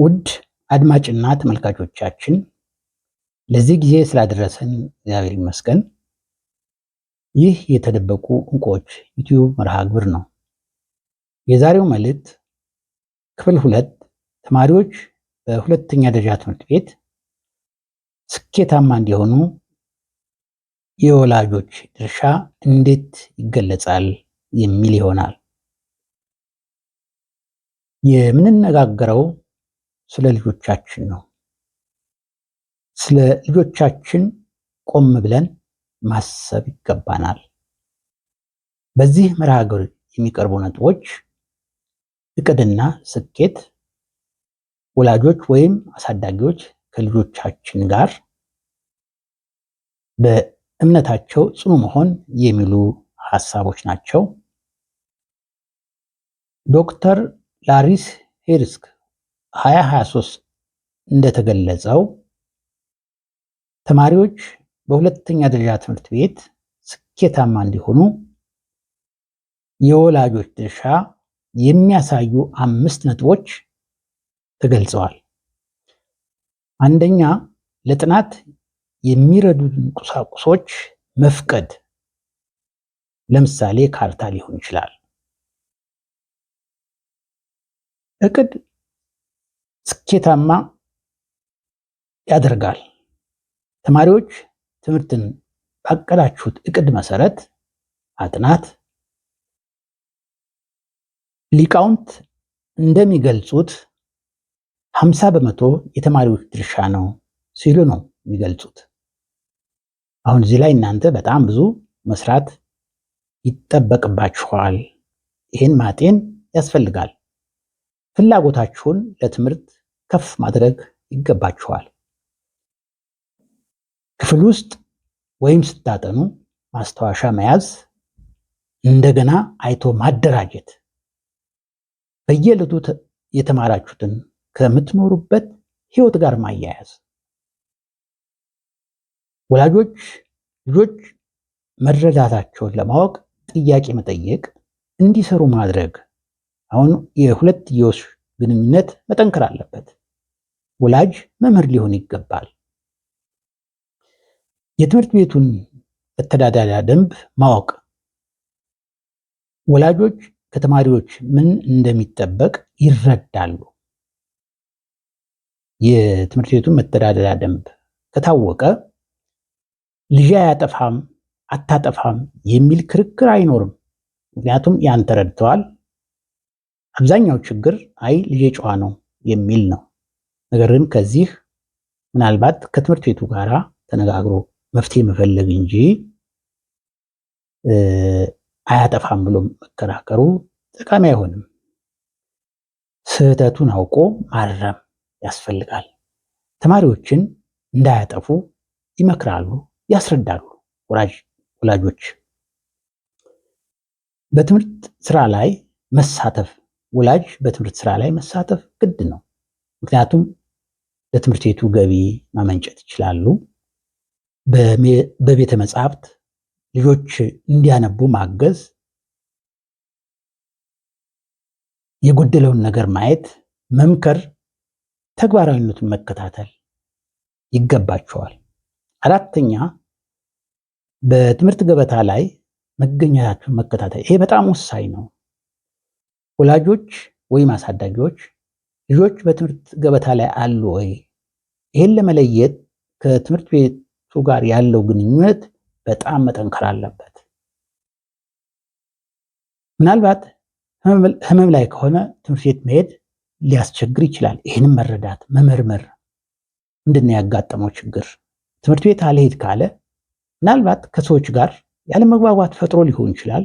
ውድ አድማጭና ተመልካቾቻችን ለዚህ ጊዜ ስላደረሰን እግዚአብሔር ይመስገን። ይህ የተደበቁ ዕንቁዎች ዩቲዩብ መርሃ ግብር ነው። የዛሬው መልእክት ክፍል 2 ተማሪዎች በሁለተኛ ደረጃ ትምህርት ቤት ስኬታማ እንዲሆኑ የወላጆች ድርሻ እንዴት ይገለጻል የሚል ይሆናል። የምንነጋገረው ስለ ልጆቻችን ነው። ስለ ልጆቻችን ቆም ብለን ማሰብ ይገባናል። በዚህ መርሃ ግብር የሚቀርቡ ነጥቦች እቅድና ስኬት፣ ወላጆች ወይም አሳዳጊዎች ከልጆቻችን ጋር በእምነታቸው ጽኑ መሆን የሚሉ ሐሳቦች ናቸው። ዶክተር ላሪስ ሄርስክ 2023 እንደተገለጸው ተማሪዎች በሁለተኛ ደረጃ ትምህርት ቤት ስኬታማ እንዲሆኑ የወላጆች ድርሻ የሚያሳዩ 5 ነጥቦች ተገልጸዋል። አንደኛ፣ ለጥናት የሚረዱን ቁሳቁሶች መፍቀድ፣ ለምሳሌ ካርታ ሊሆን ይችላል። እቅድ ስኬታማ ያደርጋል። ተማሪዎች ትምህርትን ባቀዳችሁት እቅድ መሰረት አጥናት። ሊቃውንት እንደሚገልጹት 50% የተማሪዎች ድርሻ ነው ሲሉ ነው የሚገልጹት። አሁን እዚህ ላይ እናንተ በጣም ብዙ መስራት ይጠበቅባችኋል። ይህን ማጤን ያስፈልጋል። ፍላጎታችሁን ለትምህርት ከፍ ማድረግ ይገባችኋል። ክፍል ውስጥ ወይም ስታጠኑ ማስታወሻ መያዝ፣ እንደገና አይቶ ማደራጀት፣ በየዕለቱ የተማራችሁትን ከምትኖሩበት ህይወት ጋር ማያያዝ። ወላጆች ልጆች መረዳታቸውን ለማወቅ ጥያቄ መጠየቅ፣ እንዲሰሩ ማድረግ። አሁን የሁለትዮሽ ግንኙነት መጠንከር አለበት። ወላጅ መምህር ሊሆን ይገባል። የትምህርት ቤቱን መተዳደሪያ ደንብ ማወቅ። ወላጆች ከተማሪዎች ምን እንደሚጠበቅ ይረዳሉ። የትምህርት ቤቱን መተዳደሪያ ደንብ ከታወቀ ልጅ አያጠፋም አታጠፋም የሚል ክርክር አይኖርም። ምክንያቱም ያን ተረድተዋል። አብዛኛው ችግር አይ ልጄ ጨዋ ነው የሚል ነው። ነገር ግን ከዚህ ምናልባት ከትምህርት ቤቱ ጋር ተነጋግሮ መፍትሄ መፈለግ እንጂ አያጠፋም ብሎ መከራከሩ ጠቃሚ አይሆንም። ስህተቱን አውቆ ማረም ያስፈልጋል። ተማሪዎችን እንዳያጠፉ ይመክራሉ፣ ያስረዳሉ ወላጆች። በትምህርት ስራ ላይ መሳተፍ፣ ወላጅ በትምህርት ስራ ላይ መሳተፍ ግድ ነው። ምክንያቱም ለትምህርት ቤቱ ገቢ ማመንጨት ይችላሉ። በቤተ መጻሕፍት ልጆች እንዲያነቡ ማገዝ፣ የጎደለውን ነገር ማየት፣ መምከር፣ ተግባራዊነቱን መከታተል ይገባቸዋል። አራተኛ፣ በትምህርት ገበታ ላይ መገኘታቸውን መከታተል። ይሄ በጣም ወሳኝ ነው። ወላጆች ወይም አሳዳጊዎች ልጆች በትምህርት ገበታ ላይ አሉ ወይ? ይሄን ለመለየት ከትምህርት ቤቱ ጋር ያለው ግንኙነት በጣም መጠንከር አለበት። ምናልባት ህመም ላይ ከሆነ ትምህርት ቤት መሄድ ሊያስቸግር ይችላል። ይህንም መረዳት መመርመር፣ ምንድን ነው ያጋጠመው ችግር? ትምህርት ቤት አልሄድ ካለ ምናልባት ከሰዎች ጋር ያለመግባባት ፈጥሮ ሊሆን ይችላል፣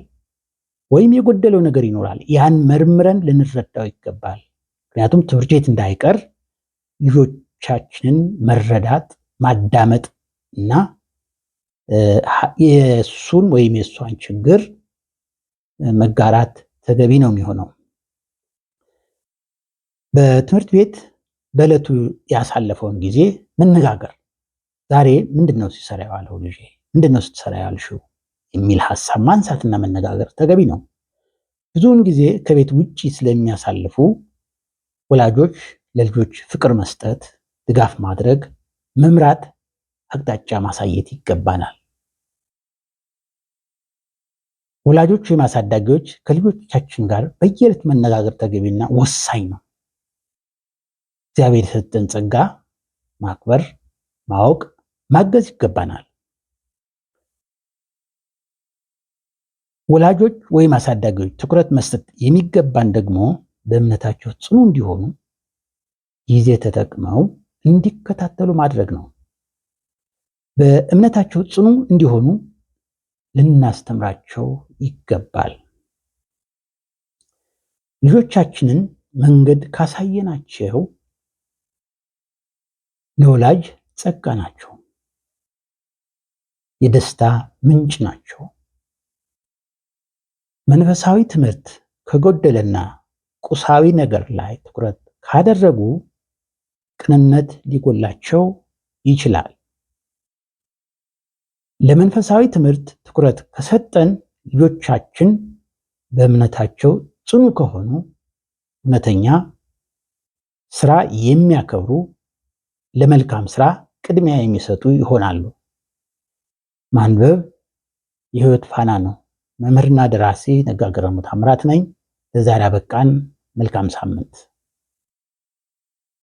ወይም የጎደለው ነገር ይኖራል። ያን መርምረን ልንረዳው ይገባል። ምክንያቱም ትምህርት ቤት እንዳይቀር ልጆቻችንን መረዳት ማዳመጥ እና የእሱን ወይም የእሷን ችግር መጋራት ተገቢ ነው የሚሆነው። በትምህርት ቤት በዕለቱ ያሳለፈውን ጊዜ መነጋገር። ዛሬ ምንድነው ሲሰራ የዋለው ልጄ? ምንድነው ስትሰራ ያልሽው? የሚል ሐሳብ ማንሳትና መነጋገር ተገቢ ነው። ብዙውን ጊዜ ከቤት ውጪ ስለሚያሳልፉ ወላጆች ለልጆች ፍቅር መስጠት፣ ድጋፍ ማድረግ፣ መምራት፣ አቅጣጫ ማሳየት ይገባናል። ወላጆች ወይም አሳዳጊዎች ከልጆቻችን ጋር በየዕለት መነጋገር ተገቢና ወሳኝ ነው። እግዚአብሔር የሰጠን ጸጋ ማክበር፣ ማወቅ፣ ማገዝ ይገባናል። ወላጆች ወይም አሳዳጊዎች ትኩረት መስጠት የሚገባን ደግሞ በእምነታቸው ጽኑ እንዲሆኑ ጊዜ ተጠቅመው እንዲከታተሉ ማድረግ ነው። በእምነታቸው ጽኑ እንዲሆኑ ልናስተምራቸው ይገባል። ልጆቻችንን መንገድ ካሳየናቸው ለወላጅ ጸጋ ናቸው፣ የደስታ ምንጭ ናቸው። መንፈሳዊ ትምህርት ከጎደለና ቁሳዊ ነገር ላይ ትኩረት ካደረጉ ቅንነት ሊጎላቸው ይችላል። ለመንፈሳዊ ትምህርት ትኩረት ከሰጠን ልጆቻችን በእምነታቸው ጽኑ ከሆኑ እውነተኛ ስራ የሚያከብሩ፣ ለመልካም ስራ ቅድሚያ የሚሰጡ ይሆናሉ። ማንበብ የህይወት ፋና ነው። መምህርና ደራሲ ነጋ ገረሙ ታምራት ነኝ። ለዛሬ አበቃን። መልካም ሳምንት።